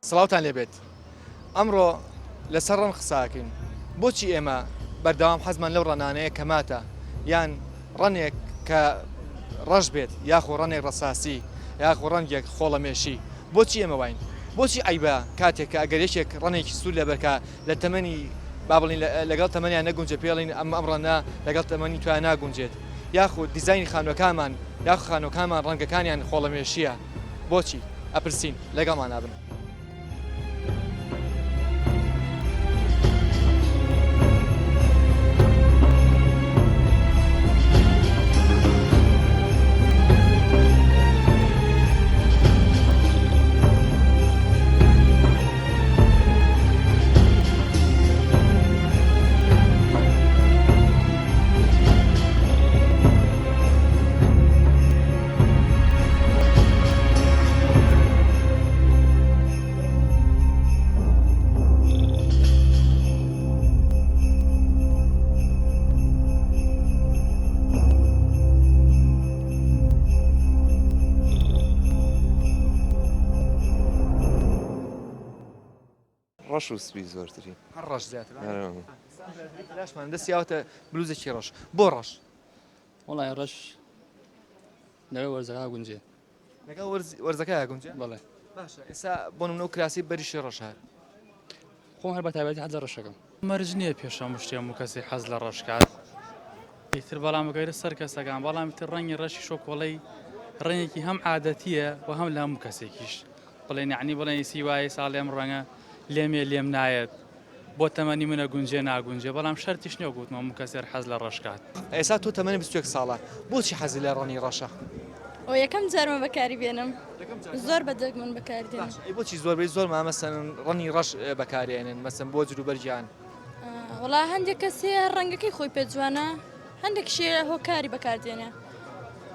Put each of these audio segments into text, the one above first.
سڵاوتان لێبێت ئەمڕۆ لەسەر ڕەن قساکەین بۆچی ئێمە بەردەوام حەزمان لەو ڕەنانەیە کەماتە یان ڕەنێک کە ڕەش بێت یاخۆ ڕەنێک ڕەساسی یاخۆ ڕەنگێک خۆڵەمێشی بۆچی ئێمە واین بۆچی ئەیبە کاتێک کە ئەگەر یەکێک ڕەنێکی سوور لەبەرکە لە تەمەنی با بڵین لەگەڵ تەمەنیان نەگونجێ پێڵین ئەم ڕەنە لەگەڵ تەمەنی تویان ناگونجێت یاخۆ دیزایانی خانوەکانمان یاخۆ خانوەکانمان ڕەنگەکانیان خۆڵەمێشیە بۆچی ئەپرسین لەگەڵمان نابن. ڕەش و سپی زۆرترین هەر ڕەش زیاتر لاشمان دەستیاوتە بلوزێکی ڕەش بۆ ڕەش وڵای ڕەش لەوێ وەرزەکە گونجێ لەگەڵ وەرزەکە گونجێ بەڵێ باشە ئێستا بۆ نمونە و کراسی بەریشی ڕەش هەر خۆم هەر بە تایبەتی حەز لە ڕەشەکەم مەرج نییە پێشەم شتێم و کەسی حەز لە ڕەشکات ئیتر بەڵام بگەیرە سەر کەسەکان بەڵام تر ڕەنگی ڕەشی شۆکۆڵەی ڕێنێکی هەم عادەتیە و هەم لە هەموو کەسێکیش بڵێن یعنی بڵێن سیوای ساڵێم ڕەنگە لێم نایەت بۆ تەمەنی منە گونجێ ناگونجێ بەڵام شەرتیش نییە گوتمە هەموو کەسێر حەز لە ڕەشکات. ئێستا تۆ تەمەنی 21 ساڵە بۆچی حەزی لە ڕەنی ڕەشە؟ ئەو یەکەم جارمە بەکاری بێنم زۆر بەدەک من بەکاری دێنم. بۆچی زۆربەی زۆر مەسەن ڕەنی ڕەش بەکارێنن مەسەن بۆ جلوبەرجیان وڵا هەندێک کەسێ ڕەنگەکەی خۆی پێ جوانە هەندێک شێ هۆکاری بەکاردێنێ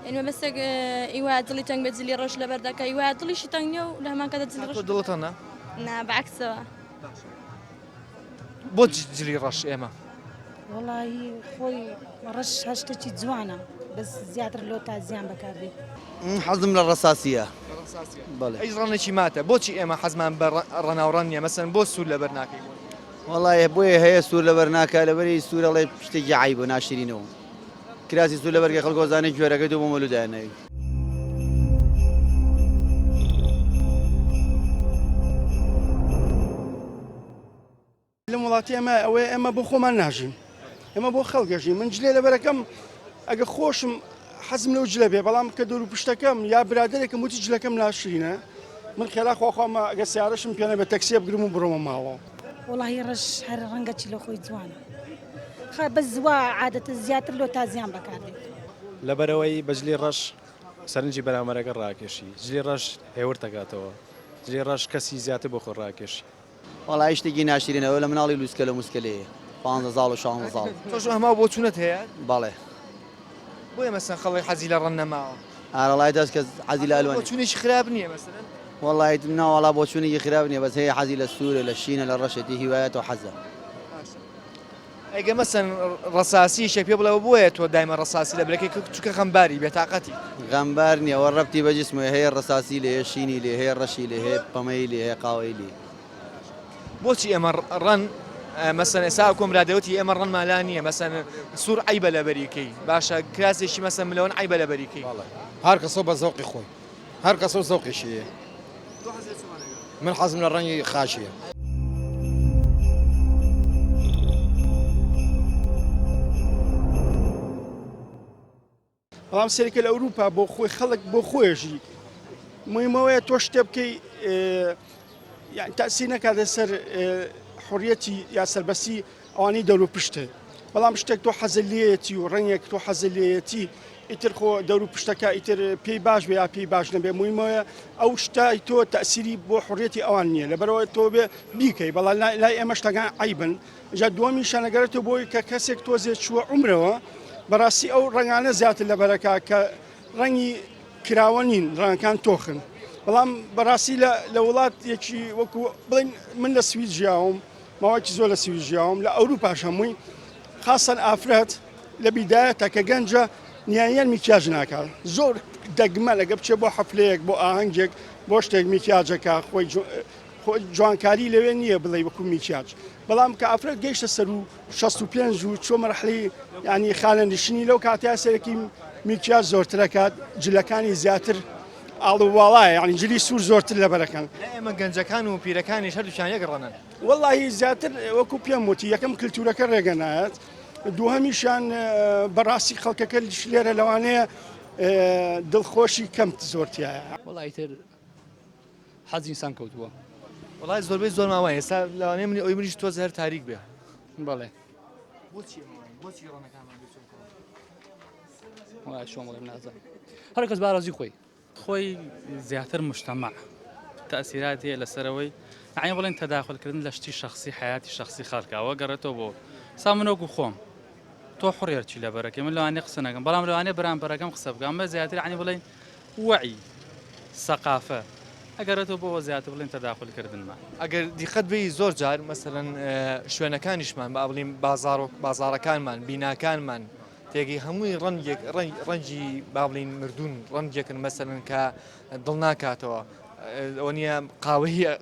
ئێمە بەسەک ئیوا دڵی تەنگ بە جلی ڕەش لەبەردەکە ئیوا دڵیشی تەنگ نیە و لە هەمان کاتە جلی ڕەش دڵتەنە؟ نا بەعکسەوە. بۆ جلی ڕەش ئێمە؟ وڵی خۆی ڕەش هەشتێکی جوانە بەس زیاتر لۆ تا زیان بەکاربێت. حەزم لە ڕەساسیە. ئەی ڕەنێکی ماتە بۆچی ئێمە حەزمان بە ڕەناوڕەن نییە مەسەن بۆ سوور لەبەر ناکەین؟ وڵایە بۆیە هەیە سوور لەبەر ناکە لەبەری سوورەڵێ شتێکی عیب بۆ ناشرینەوە کراسی سوور لەبەرگە خەڵگۆزانەی گوێرەکەی دوو بۆ مەلودانەوەی. لە وڵاتی ئەمە ئەوەیە ئێمە بۆ خۆمان ناژین ئێمە بۆ خەڵگەژین من جلێ لەبەرەکەم ئەگە خۆشم حەزم لەو جلە بێ بەڵام کە دەور و پشتەکەم یا برادێکم وتی جلەکەم ناشرینە من خێرا خۆخۆمە ئەگە سیارەشم پێێنە بە تەکسیە بگرم و بڕۆمە ماوە. وڵی ڕەش هەر ڕەنگەچی لە خۆی جوانە بە زوا عادەتە زیاتر لۆ تا زیان بەکاردێت. لەبەرەوەی بەجلی ڕەش سەرنجی بەرامبەرەکە ڕاکێشی جلی ڕەش هێورت دەکاتەوە جلی ڕەش کەسی زیاتر بۆ خۆ ڕاکێشی. وڵای شتێکی ناشرینەوە لە مناڵی لوسکە لە موسکلەیە 15 ساڵ و 16 ساڵ. تۆش هەما بۆ چوونەت هەیە؟ بەڵێ. بۆیە مەسەن خەڵی حەزی لە ڕەن نەماوە. ئارەڵای دەست کە حەزی لە ئەلوان. بۆ چوونێکی خراپ نییە مەسەلەن؟ وڵی ناوەڵا بۆ چوونێکی خراپ نییە بەس هەیە حەزی لە سوورە لە شینە لە ڕەشێتی هیوایەت و حەزە. ئەگە مەسەن ڕەساسی شێک پێ بڵێەوە بۆیە تۆ دایمە ڕەساسی لە برەکەی چووکە خەمباری بێتاقەتی. غەمبار نییە وە ڕەبتی بەجسمە هەیە ڕەساسی لێ هەیە شینی لێ هەیە ڕەشی لێ هەیە پەمەی لێ هەیە قاوەی لێ. بۆچی ئێمە ڕەن مەسەن ئێستا کۆمرادەوتی ئێمە ڕەنمالا نییە مەسەن سوور عیبە لە بەریکەی باشە کراسێکی مەسەن ملەوەن عیبە لە بەریکەی. هەر کەسۆ بە زەوقی خۆی هەر کەسۆ زەوقیشیە من حەزم لە ڕەنگی خاشیە. بەڵام سەرکە لە ئەوروپا بۆ خۆی خەڵک بۆ خۆیژی مهمەوەیە تۆ شتێ بکەی تاسی نەکاتە سەر حڕیەتی یا سەربەسی ئەوانەی دەور و پشتە بەڵام شتێک تۆ حەزە لێیەتی و ڕەنگێک تۆ حەزە لێیەتی ئیتر خۆ دەور و پشتەکە ئیتر پێی باش بێ یا پێی باش نەبێ مهمەوەیە ئەو شتای تۆ تەسیری بۆ حڕیەتی ئەوان نییە لەبەرەوە تۆ بێ بیکەی بەڵام لای ئێمە شتەکان عیبن جا دووەمی شانەگەرێتەوە بۆی کە کەسێک تۆزێت چووە عومرەوە بەڕاستی ئەو ڕنگانە زیاتر لەبەرەکە کە ڕەنگی کراوە نین ڕەنگەکان تۆخن بەڵام بەڕاستی لە وڵات یەکی وەکو بڵین من لە سوید ژیاوم ماوەیەکی زۆر لە سوید ژیاوم لە ئەوروپاش هەمووی خاصەن ئافرەت لە بیدایەتە کە گەنجە نیایەن میکیاژ ناکات زۆر دەگمە لەگە بچێ بۆ حەفلەیەک بۆ ئاهەنگێک بۆ شتێک میکیاجەکە جوانکاری لەوێ نییە بڵێ وەکو میکیاج بەڵام کە ئافرەت گەیشتە سەر و 65 و چۆ مەرحلەی ینی خانەنشینی لەو کاتیا سەرەکی میکیاج زۆرترەکات جلەکانی زیاتر ئاڵوواڵایە ینی جلی سوور زۆرتر لە بەرەکەن ئێمە گەنجەکان و پیرەکانیش هەردووچیان یەکڕەنن وەڵی زیاتر وەکو پێم وتی یەکەم کللتورەکە ڕێگەنایەت دووهەمیشان بەڕاستی خەڵکەکە لێرە لەوانەیە دڵخۆشی کەم زۆرتیایە وڵی تر حەزی ئینسان کەوتووە وڵای زۆربەی زۆر ماوە ئێستا لەوانەیە منی ئەوی منیش تۆز هەر تاریک بێ بەڵێ بۆچی ڕۆنەکانمان وڵای شۆم بڵێم نازانم هەر کەس باڕازی خۆی خۆی زیاتر مجتەمع تەئسیرات هەیە لەسەرەوەی یعنی بڵێن تەداخلکردن لە شتی شخصی حیاتی شخصی خەڵکەوە گەڕێتەوە بۆ سا منۆکو خۆم تۆ حڕێرچی لە بەرەکەی من لەوانەیە قسە نەکەم بەڵام لەوانەیە بەرامبەرەکەم قسە بکەم بە زیاتر عنی بڵێن وعی سەقافە ئەگەرێتەوە بۆەوە زیاتر بڵێن تەداخلکردنمان ئەگەر دیقەت بی زۆر جار مەسەرەن شوێنەکانیشمان بە بڵین بازارەکانمان بیناکانمان تێگەی هەمووی ڕەنگی با بڵین مردوون ڕەنگێکن مەسەرن کە دڵ ناکاتەوە ئەوە نییە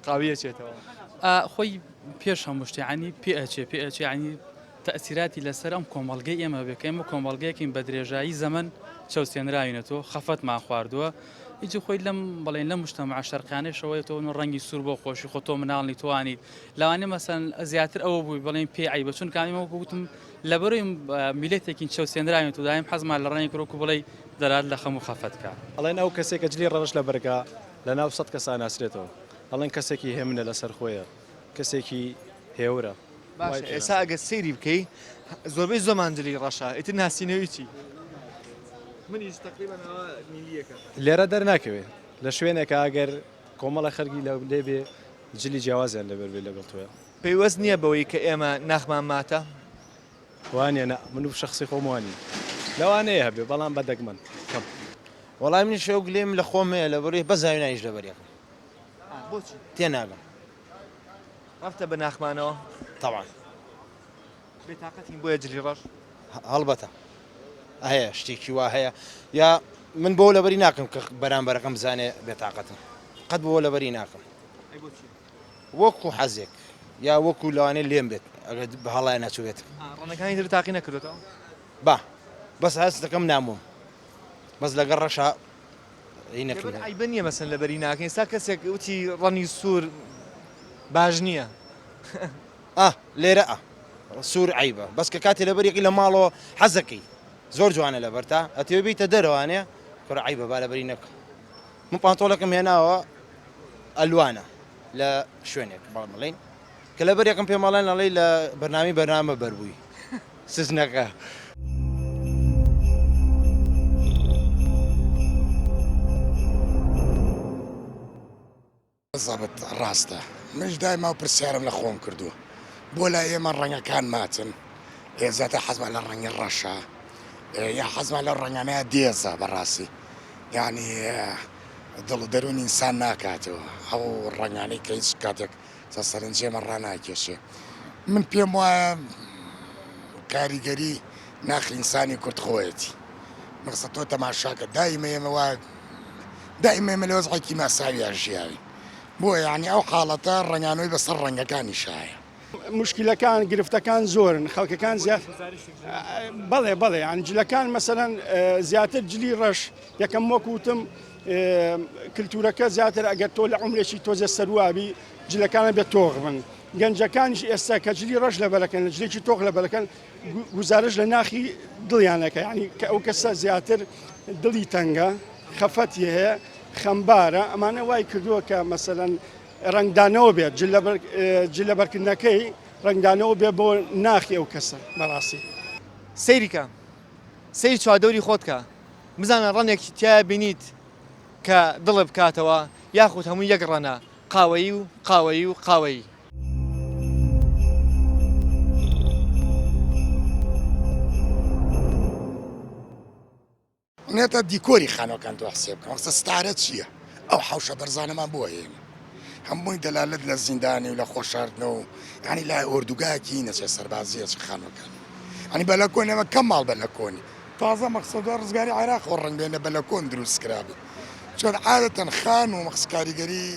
قاویە چێتەوە خۆی پێش هەموو شتێ پێچێ عنی تەئسیراتی لەسەر ئەم کۆمەڵگەی ئێمە بکەین و کۆمەڵگەیەکین بە درێژایی زەمن چەوسێنراوینەوە خەفەتمان خواردووە هیچ خۆی لەم بڵێن لە مجتەمع شەرقیانەیەشەوەیەوە ڕەنگی سوور بۆ خۆشی خۆ تۆ مناڵی توانیت لەوانێ مەسەن زیاتر ئەوە بووی بڵێن پێ عیب بە چون کامیمەوە گوتم لەبەرەوەی میلەتێکین چەوسێنراوێت و دایم حەزمان لە ڕێنی کرۆک و بڵێ دەرات لە خەم و خەفەتکە ئەڵێن ئەو کەسێکە جلی ڕەش لە بەرگا لە ناو 100 کەسان ناسرێتەوە ئەڵێن کەسێکی هێمنە لەسەر خۆیە کەسێکی هێورە باش ئێستا ئەگە سەیری بکەی زۆربەی زۆمان جلی ڕەشە ئیتر ناسینەوەی چی منیش تقریبا میلیەکە لێرە دەرناکەوێت لە شوێنێکە ئەگەر کۆمەڵە خەرگی لە لێبێ جلی جیاوازیان لەبەر لەگەڵ تۆە پێیوەست نییە بەوەی کە ئێمە ناخمان ماتە وانە نە من و شخصی خۆموانی لەوانەیە هەبێ بەڵام بەدەگمەن وەڵام من شەوک لێم لە خۆمەیە لە بەڕێ بەزاوی نایش لە بەریەکە بۆچی تێناگەم ڕفتە بە ناخمانەوە طبعا بێتاقەتین بۆیە جلی ڕەش هەڵبەتە هەیە شتێکی وا هەیە یا من بۆ لەبەری ناکەم کە بەرامبەرەکەم بزانێ بێتاقەتم قەت بۆ لەبەری ناکەم وەکو حەزێک یا وەکو لەوانێ لێم بێت ئەگەر بە هەڵای ناچوێت ڕەنەکانی تر تاقی نەکردێتەوە با بەس هەست دەکەم نامۆم بەس لەگەڵ ڕەشا نەکرد عیبە نییە مەسەن لەبەری ناکەین سا کەسێک وتی ڕەنی سوور باش نییە لێرە سوور عیبە بەس کە کاتی لەبەرێکی لە ماڵەوە حەزەکەی زۆر جوانە لەبەرتا ئەتێ بیتە دەرەوانەیە کڕ عیبە با لەبەری نەکە من پانتۆڵەکەم هێناوە ئەلوانە لە شوێنێک بەڵین کە لەبەرێکم پێماڵێن ئەڵێ لە بەرنامە بەربووی سزنەکە زەبت ڕاستە منش دایما و پرسیارم لە خۆم کردووە بۆ لای ئێمە ڕەنگەکان ماچن ئێزاتە حەزمان لە ڕەنگی ڕەشە یا حەزمان لە ڕەنگانەیە دێزە بەڕاستی یعنی دڵ و دەروون ئینسان ناکاتەوە ئەو ڕەنگانەی کە هیچ کاتێک سەرنجێمە ڕناکێشێ من پێم وایە کاریگەری ناخی ئینسانی کورد خۆیەتی مەقسە تۆ تەماشاکە دایمە ئێمە لە وەزعێکی ماساوی ژیاوی بۆ یعنی ئەو حاڵەتە ڕەنگانەوەی بەسەر ڕەنگەکانی شایە مشکلەکان گرفتەکان زۆرن خەڵکەکان زیات بەڵێ ئەنجلەکان مەسەرەن زیاتر جلی ڕەش یەکەم وەکوتم کللتورەکە زیاتر ئەگەر تۆ لە عمرێکی تۆزە سەروابی جلەکانە بێت تۆغ بن گەنجەکانیش ئێستا کە جلی ڕەش لە بەرەکەن لە جلێکی تۆغ لە بەرەکەن گزارش لە ناخی دڵیانەکە ینی کە ئەو کەسە زیاتر دڵی تەنگە خەفەتی هەیە خەمبارە ئەمانە وای کردووە کە مەسەرەن ڕنگدانەوە بێت جلە بەرکردنەکەی ڕنگدانەوە بێ بۆ ناخی ئەو کەسە بەڕاستی سەیریکە سەیری چوادەوری خۆتکە بزانە ڕەنێکی تیا بینیت کە دڵ بکاتەوە یاخود هەموو یەک ڕەنە قاوەیی و قاوەیی و قاوەیی نێتە دیکۆری خانەکان تۆ حسێ بکەم قسە ستارە چییە ئەو حوشە بەرزانەمان بۆ هێن هەمووی دەلالت لە زیندانی و لە خۆشاردنەوە و ینی لای ئۆردوگایەکی نەچێ سەربازیەچ خانەکان ئەنی بەلەکۆن ئەمە کەم ماڵ بەلەکۆنی تازە مەقسەدا ڕزگاری عێراق ڕەنگ بێنە بەلەکۆن دروست کرابێت چۆن عادەتەن خان و مەخس کاریگەری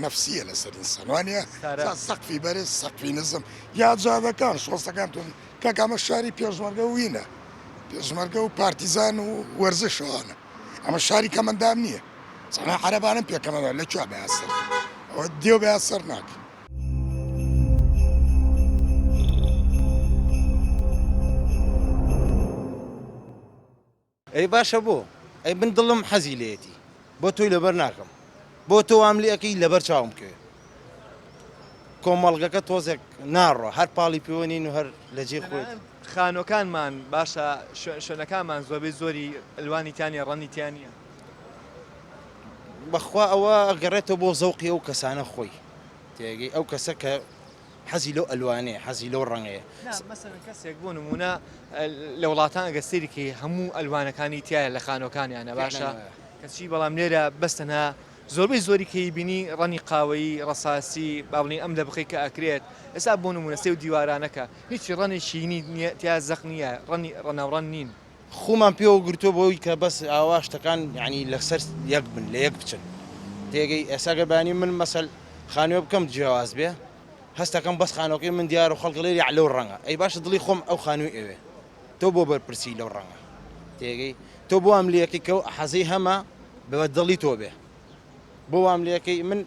نفسیە لەسەر ئینسانوانە سەقفی بەرز سەقفی نزم یا جادەکان شۆستەکانتون کەکەمە شاری پێشمەرگە و وینە پێشمەرگە و پارتیزان و وەرزشەوانە ئەمە شاری کەمەندام نییە چەنە عەرەبانم پێکەمەدا لەکوێ بەیاسەر ئەوە دێو بەیاسەر ناکە ئەی باشە بۆ ئەی من دڵم حەزی لێتی بۆ تۆی لەبەر ناکەم بۆ تۆ وام لێەکەی لەبەر چاوم کرد کۆمەڵگەکە تۆزێک ناڕۆ هەر پاڵی پێوەنین و هەر لەجێ خۆیت خانۆکانمان باشە شوێنەکانمان زۆربەی زۆری ئەلوانیتیانە ڕەنیتیانە بەخوا ئەوە گەڕێتەوە بۆ زەوقی ئەو کەسانە خۆی تێگەی ئەو کەسە کە حەزی لەو ئەلوانەیە حەزی لەو ڕەنگەیە مەسەڵەن کەسێک بۆ نمونە لە وڵاتان ئەگە سەیرکەی هەموو ئەلوانەکانی تایە لە خانۆکانیانە باشە کەچی بەڵام لێرە بەستەنها زۆربەی زۆری کەیبینی ڕەنی قاوەیی ڕەساسی با بڵین ئەم لە بخی کە ئەکرێت ئێستا بۆ نمونە سێ و دیوارانەکە هیچی ڕەنێکی تیا زەق نییە ڕەناوڕەن نین خۆمان پێوە گرتووە بۆی کە بەس ئاوا شتەکان یعنی لەسەر یەک بن لە یەک بچن تێگەی ئێستا گەبانی من مەسەل خانوێ بکەم جیاواز بێ هەستەکەم بەس خانۆکەی من دیار و خەڵک لێری لەو ڕەنگە ئەی باشە دڵی خۆم ئەو خانووی ئەوێ تۆ بۆ بەرپرسی لەو ڕەنگە تێگەی تۆ بۆ ئەم لەکەی کە حەزەی هەمە بەوە دڵی تۆ بێ بۆ وام لەکەی من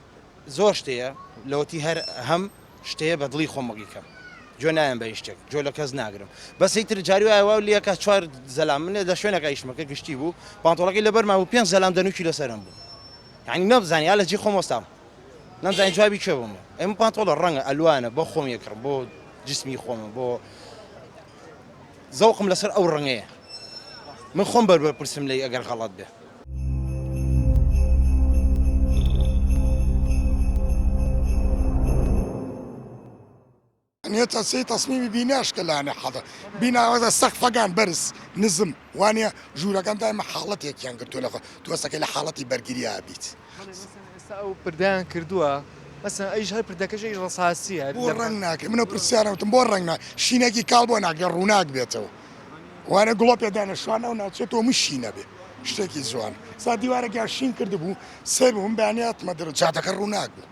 زۆر شتەیە لەوەتی هەر هەم شتەیە بە دڵی خۆم وەگیکەم جۆ نایەن بە شتێک جۆ لە کەس ناگرم بەس هیتر جاری وایە لەکە چوار زەلام منێ لە شوێنەکە ئیشمەکە گشتی بوو پانتۆڵەکەی لەبەرما بوو 5 زەلام دەنوکی لەسەرم بوو یعنی نەبزانی یا لە جێ خۆم وەستام نەمزانی جوابی کوێ بووم ئەم پانتۆڵە ڕەنگە ئەلوانە بۆ خۆم یەکڕم بۆ جسمی خۆمە بۆ زەوقم لەسەر ئەو ڕەنگەیە من خۆم بەرپرسم لێ ئەگەر غەڵەت بێ نیێتە سی تەسمیمی بیناشکە لاانێ حەڵە بیناوەدە سەقفەکان بەرز نزم وانە ژوورەکان دایمە حاڵەتێکیان گرتو لەخۆ توەسەکەی لە حاڵەتی بەرگریە بیت ئەو پردیان کردووە مەسەن ئەیش هەر پردەکەشی ڕساسیە بۆ ڕنگ ناکە منە پرسیارەوتم بۆ ڕنگنا شینێکی کاڵ بۆ ناگە ڕووناک بێتەوە وانە گوڵۆ پێدانە شوانە و ناچێتەوە من شینە بێ شتێکی جوان سا دیوارێکیان شین کرد بوو سێ بووم بەیاناتمە دەر جاتەکە ڕووناک بوو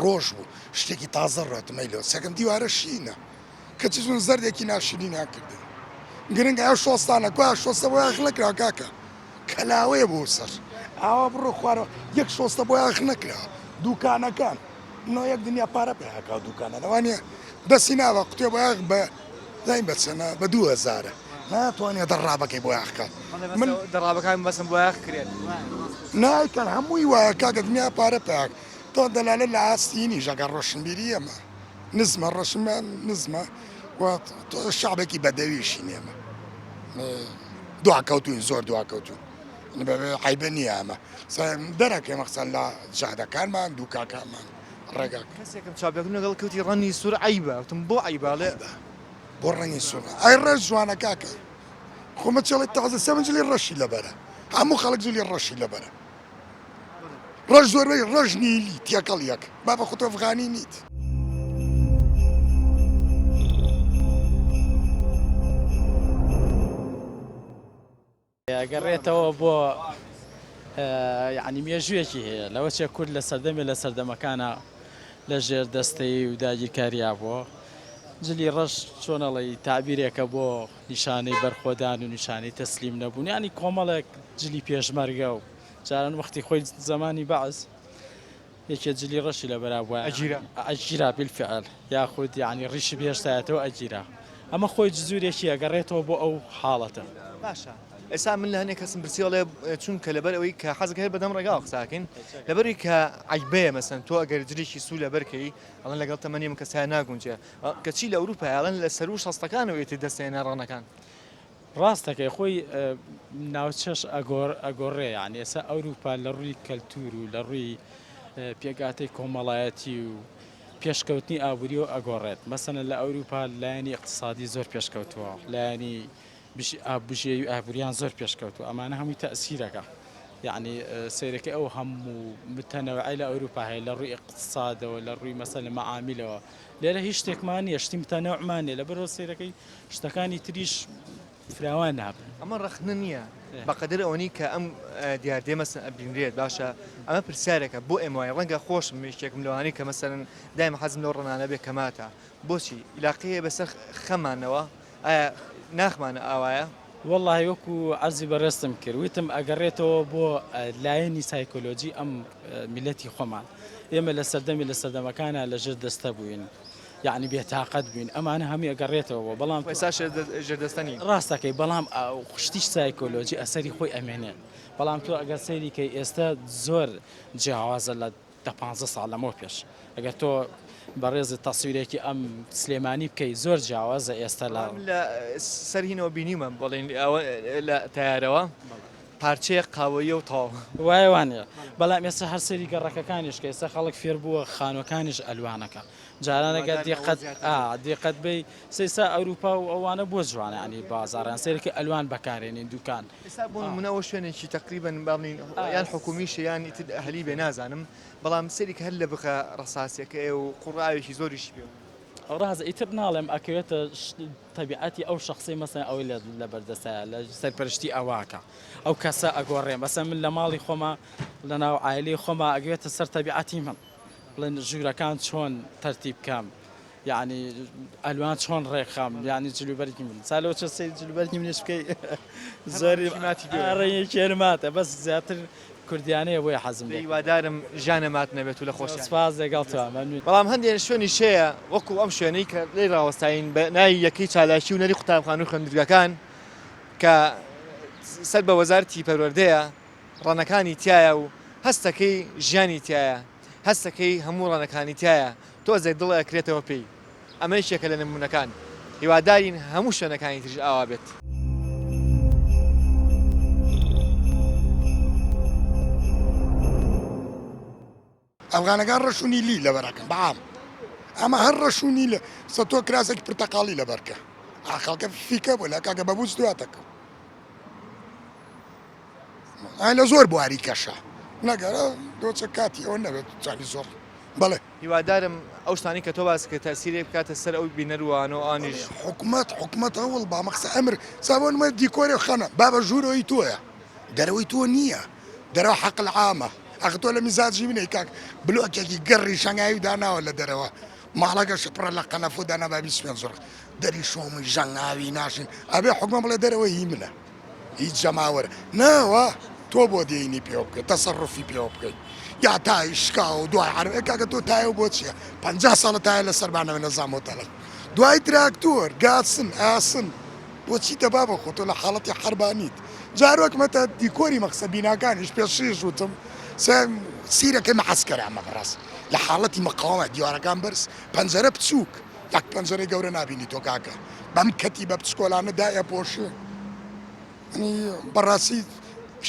ڕۆژ بوو شتێکی تازە ڕاتمەی لەوە سەکەم دیوارە شینە کەچی چون زەردێکی ناشرینی ناکردن گرنگ ئەو شۆستانە کو شۆستە بۆ یاخ نەکرا کاکە کەلاوەیە بۆ سەر ئاوا بڕۆ خوارەوە یەک شۆستە بۆ یاخ نەکرا دوکانەکان نۆ یەک دنیا پارە پێکا دوکانە ئەوانە دەستی ناوە قوتێ بۆ یاخ بە دایم بەچەنە بە 2000 ناتوانێت دەڕابەکەی بۆ یاخکە من دەڕابەکان بەسم بۆ یاخ کرێت نایکەن هەمووی وایە کاکە دنیا پارە پێک تۆ دەلالە لە ئاستینی ژەگە ڕۆشنبیری ئەمە نزمە ڕەشمە نزمە شعبێکی بەدەویشی نێمە دواکەوتوین زۆر دواکەوتون عیبە نییە ئەمە دەرەکەی مەخسەن لە جادەکانمان دووکاکانمان ڕێگا کەسێکم چاپێکم لەگەڵ کەوتی ڕەنی سوور عیبە وتم بۆ عیباڵێ بۆ ڕەنی سوور ئەی ڕێژ جوانە کاکە خۆمە چێڵی تازە سەمەجلی ڕەشی لەبەرە هەموو خەڵک جلی ڕەشی لەبەرە ڕەش زۆربەی ڕەش نیلی تێکەڵ یەک با بە خۆتۆ ئەفغانی نیت گەڕێتەوە بۆ یعنی مێژوویەکی هەیە لەوە چێ کورد لە سەردەمێ لە سەردەمەکانە لە ژێر دەستەی و داگیرکاریا بووە جلی ڕەش چۆنەڵی تعبیرێکە بۆ نیشانەی بەرخۆدان و نیشانەی تەسلیم نەبوون ینی کۆمەڵێک جلی پێشمەرگە و جاران وەختی خۆی زمانی بەعز یەکێ جلی ڕەشی لە بەرا بووە ئەجیرا بالفعل یاخود یعنی ڕیشی بێشتایەتەوە ئەجیرا ئەمە خۆی جزورێکی ئەگەڕێتەوە بۆ ئەو حاڵەتە باشە ئێستا من لە هەنێک کەسم پرسیڵێ چونکە لەبەر ئەوەی کە حەزەکە هەیە بەدەم ڕێگاوە قساکەین لەبەری کە عیبەیە مەسەن تۆ ئەگەر جلێکی سوو لەبەرکەی ئەڵەن لەگەڵ تەمەنی کەسای ناگونجێ کەچی لە ئەوروپای ئەڵەن لە سەر و شەستەکانەوەیەتی دەستێنە ڕەنەکان ڕاستەکەی خۆی ناوچەش ئەگۆڕێ یعنی ئێستا ئەوروپا لە ڕووی کەلتور و لە ڕووی پێگاتەی کۆمەڵایەتی و پێشکەوتنی ئابووری و ئەگۆڕێت مەسەنە لە ئەوروپا لایەنی اقتصادی زۆر پێشکەوتووە لایەنی ئابژێوی ئابووریان زۆر پێشکەوتووە ئەمانە هەمووی تەئسیرەکە یعنی سیرەکەی ئەو هەموو متەنەوعی لە ئەوروپا هەیە لە ڕووی اقتصادەوە لە ڕووی مەسەلە مەعامیلەوە لێرە هیچ شتێکمان نیە شتی متەنەوعمان نیە لەبەرەوە سیرەکەی شتەکانی تریش فراوان نابن ئەمە ڕخنە نییە بەقەدر ئەوەی کە ئەم دیاردێ مەسن ئەبینرێت باشە ئەمە پرسیارێکە بۆ ئێمە وای ڕەنگە خۆشم میشتێکم لەوانی کە مەسەرن دایم حەزم لەو ڕەنانە بێ کەماتە بۆچی علاقەیە بەسەر خەمانەوە ئایا ناخمانە ئاوایە والله وەکو عەرزی بەڕێستم کرد وتم ئەگەڕێتەوە بۆ لایەنی سایکۆلۆجی ئەم میلەتی خۆمان ئێمە لە سەردەمەکانە لەژێر دەستە بووین یعنی بێتاقەت بووین ئەمانە هەمی ئەگەڕێتەوە بەڵام ئێستا ژێردەستنی ڕاستەکەی بەڵام خشتیش سایکۆلۆجی ئەسەری خۆی ئەمێنێ بەڵام تۆ ئەگەر سەیری کەی ئێستا زۆر جیاوازە لە 15 ساڵ لەمەوە پێش ئەگەر تۆ بەڕێزی تەسویرێکی ئەم سلێمانی بکەی زۆر جیاوازە ئێستا لە سەرهینەوە بینیمە بڵێن لە تیارەوە پارچەیە قاوەیە و تاو وایوانە بەڵام ئێستا هەر سەری گەڕەکەەکانیش کە ئێستا خەڵک فێر بووە خانوەکانیش ئەلوانەکە جارانەگە دیقەت بی سێسا ئەوروپا و ئەوانە بۆ جوانە ینی بازاران سێرەکە ئەلوان بەکارێنین دوکان ئێستا بۆ منەوە شوێنێکی تقریبن باڵین یان حکومیشە یان هەلی بێ نازانم بەڵام سەرێک هەر لە بخە ڕساسیەکە و قوڕاوێکی زۆریشی پێ ڕاز ئیتر ناڵێم ئەکەوێتە تەبیعەتی ئەو شخصی مەسەن ئەوەی لە بەردەستایە لە سەرپەرشتی ئەواکە ئەو کەسە ئەگۆڕێن بەسە من لە ماڵی خۆمە لە ناو عایلی خۆمە ئەگوێتە سەر تەبیعەتی من بڵێن ژوورەکان چۆن تەرتیب بکەم یعنی ئەلوان چۆن ڕێکخام یعنی جلوبەرگی من سالەوە چ سەی جلوبەرگی منش بکەی زۆری ڕێی کێرماتە بەس زیاتر کوردیانەیە بۆیە حەزم هیوادارم ژانەمات نەبێت و لە خۆش سپاس لەگەڵ تۆ بەڵام هەندێک شوێنی شەیە وەکو ئەم شوێنەی کە لێ ڕاوەستاین بە ناوی یەکەی چالاکی و نەری قوتابخانە و خوێندنگەکان کە سەر بە وەزارەتی پەروەردەیە ڕەنەکانی تایە و هەستەکەی ژیانی تایە هەستەکەی هەموو ڕەنەکانی تایە تۆزێک دڵ ئەکرێتەوە پێی ئەمە یەکێکە لە نمونونەکان هیوادارین هەموو شوێنەکانی تریش ئاوا بێت ئەفغانەکان ڕەشونی لی لەبەرەکەم بەعام ئەمە هەر ڕەشونی لە سە تۆ کراسێکی پرتەقاڵی لەبەرکە ئاخەڵکە فیکە بۆ لە کاکە بەبووس دواتەکە لە زۆر بواری کەشە نەگەرە دۆچە کاتی ئەوە نەبێت چاوی زۆر بەڵێ هیوادارم ئەو شتانی کە تۆ باس کە تاسیرێ بکاتە سەر ئەو بینەروانە و ئانیش حکومەت هەوڵ با مەقسە ئەمر سابۆنمە دیکۆری خەنە بابە ژوورەوەی تۆیە دەرەوەی تۆ نییە دەرەوە حەقل عامە ئەخ تۆ لە میزاجی منەی کاک بلۆکێکی گەڕی شەنگاوی داناوە لە دەرەوە ماڵەکە شپڕە لە قەنەفۆ دانا بابی سوێن زۆر دەری شۆمی ژەنگاوی ناشین ئەبێ حکومە بڵێ دەرەوە هی منە هیچ جەماوەرە ناوە تۆ بۆ دێنی پێ بکەیت تەسەڕفی پێ بکەیت یا تای شکا و دوای عەربێ کاکە تۆ تایە بۆ چییە 50 ساڵە تایە لە سەربانەوە نەزانۆتەڵە دوای تراکتۆر گاسن ئاسن بۆچی دەبا بە خۆ تۆ لە حاڵەتی حەربانیت جارۆک مەتە دیکۆری مەقسە بیناکانیش پێشیش وتم سیرەکەی مەحەسکەرە ئەمە بەڕاست لە حاڵەتی مەقاومە دیوارەکان بەرز پەنجەرە بچووک یەک پەنجەرەی گەورە نبینی تۆ کاکە بەم کەتی بە پچکۆلانە دایە پۆشێ بەڕاستی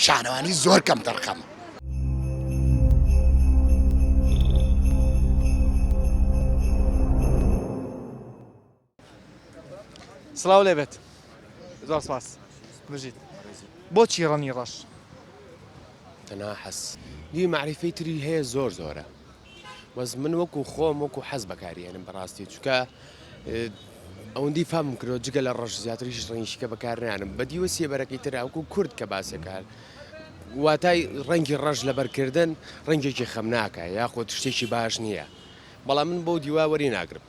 شانەوانی زۆر کەم دەرخەمە سڵاو لێبێت زۆر سپاس بژیت بۆچی ڕەنی ڕەش تەناحەس دی معریفەی تری هەیە زۆر زۆرە وەز من وەکو خۆم وەکو حەز بەکارێنم بەڕاستی چکە ئەوەندی فامم کردەوە جگە لە ڕەش زیاتریش ڕەنگیشکە بەکارنانم بە دیوە سێبەرەکەی ترا وەکو کورد کە باسەکار واتای ڕەنگی ڕەش لەبەرکردن ڕەنگێکی خەم ناکە یاخۆ شتێکی باش نییە بەڵام من بۆ دیوا وەری ناگرم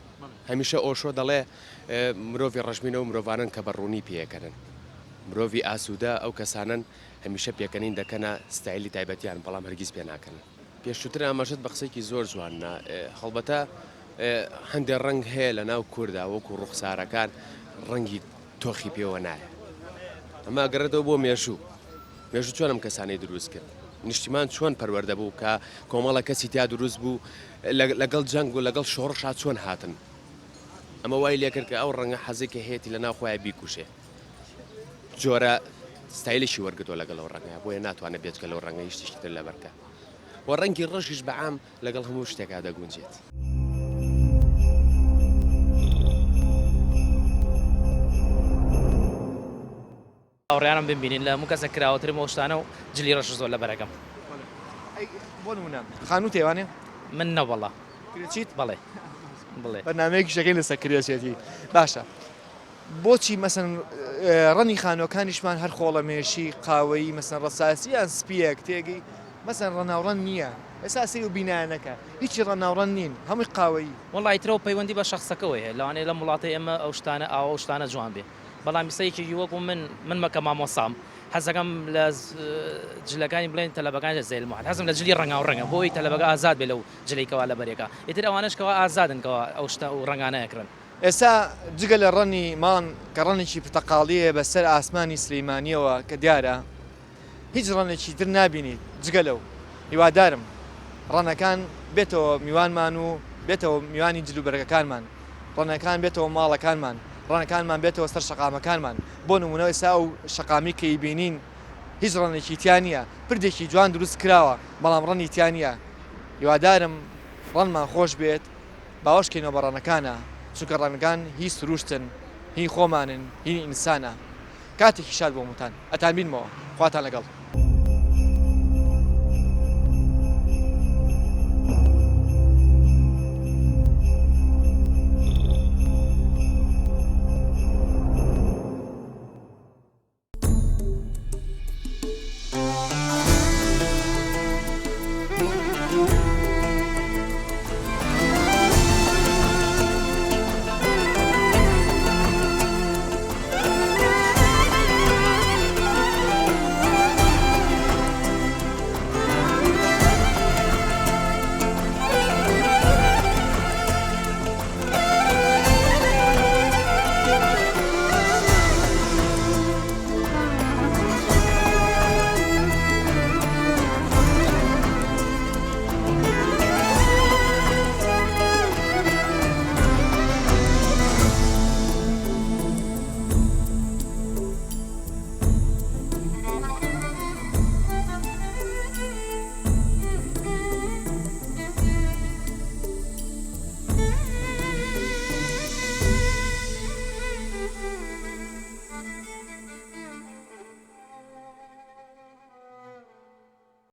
هەمیشە ئۆشۆ دەڵێ مرۆڤی ڕەشبینە و مرۆڤانن کە بەڕوونی پێکەن مرۆڤی ئاسوودە ئەو کەسانن هەمیشە پێکەنین دەکەنە ستایلی تایبەتیان بەڵام هەرگیز پێ ناکەن پێشووتر ئاماژەت بە قسێکی زۆر جوانە هەڵبەتە هەندێک ڕەنگ هەیە لە ناو کووردا وەکو ڕوخسارەکان ڕەنگی تۆخی پێوە نایە ئەمە گەڕێتەوە بۆ مێژوو چۆنم کەسانی دروست کرد نیشتیمان چۆن پەروەردە بوو کە کۆمەڵە کەسی تیا دروست بوو لەگەڵ جەنگ و لەگەڵ شۆڕشا چۆن هاتن ئەمە وای لێکرد کە ئەو ڕەنگە حەزێکی هەیەی لە ناوخۆیان بیکوشێ جۆرە ستایلشی وەرگتۆ لەگەڵ ئەو ڕەنگە بۆیە ناتوانێت بێت کە لەو ڕەنگە هیچ تر لەبەرکە و ڕەنگی ڕەشیش بەعام لەگەڵ هەموو شتێکا دەگونجێت ئەوڕیانم ببینین لە هەموو کەسە کراوەترمەوە شتانە و جلی ڕەش زۆر لە بەرەکەم بۆ نمونە خانوو تێوانێ من نەوەڵە چیت بەڵێ بڵێ بەنامەیەکی شەکەی لەسەر کرێسێتی باشە بۆچی مەسەن ڕەنی خانۆکانیشمان هەر خۆڵەمێشی قاوەیی مەسەن ڕەساسی یان سپیەک تێگەی مەسەن ڕەناوڕەن نییە ئێستا سی و بینایەنەکە هیچی ڕەناوڕەن نین هەمووی قاوەیی وڵی ترەوە پەیوەندی بە شخصەکەەوەی لەوانەیە لە وڵاتی ئێمە ئەو شتانە ئاوە شتانە جوان بێ بەڵام میسەیەکی وەکو من مەکە مامۆسام حەزەکەم لە جلەکانی بڵێن تەلەبەکان زێل محل حەزم لە جلی ڕەنگا و ڕەنگە بۆی تەلەبەکە ئازاد بێ لەو جلەیکەوە لە بەرێکە ئیتر ئەوانشکەوە ئازادنکەوە ئەو شتە و ڕەنگانەیەکردن ئێستا جگە لە ڕەنی ماڵ کە ڕەنێکی پتەقاڵیە بەسەر ئاسمانی سلەیمانیەوە کە دیارە هیچ ڕەنێکی تر نابینیت جگە لەو هیوادارم ڕەنەکان بێتەوە میوانمان و بێتەوە میوانی جلوبەرگەکانمان ڕەنەکان بێتەوە ماڵەکانمان ڕەنەکانمان بێتەوە سەر شەقامەکانمان بۆ نمونەوە ئێستا ئەو شەقامی کەی بینین هیچ ڕەنێکی تیان نییە پردێکی جوان دروست کراوە بەڵام ڕەنی تیان نییە هیوادارم ڕەنمان خۆش بێت باوەشکەینەوە بە ڕەنەکانە چونکە ڕەنگان هی سروشتن هی خۆمانن هی ئینسانە کاتێکی شاد بۆ موتان ئەتان بینمەوە خواتان لەگەڵ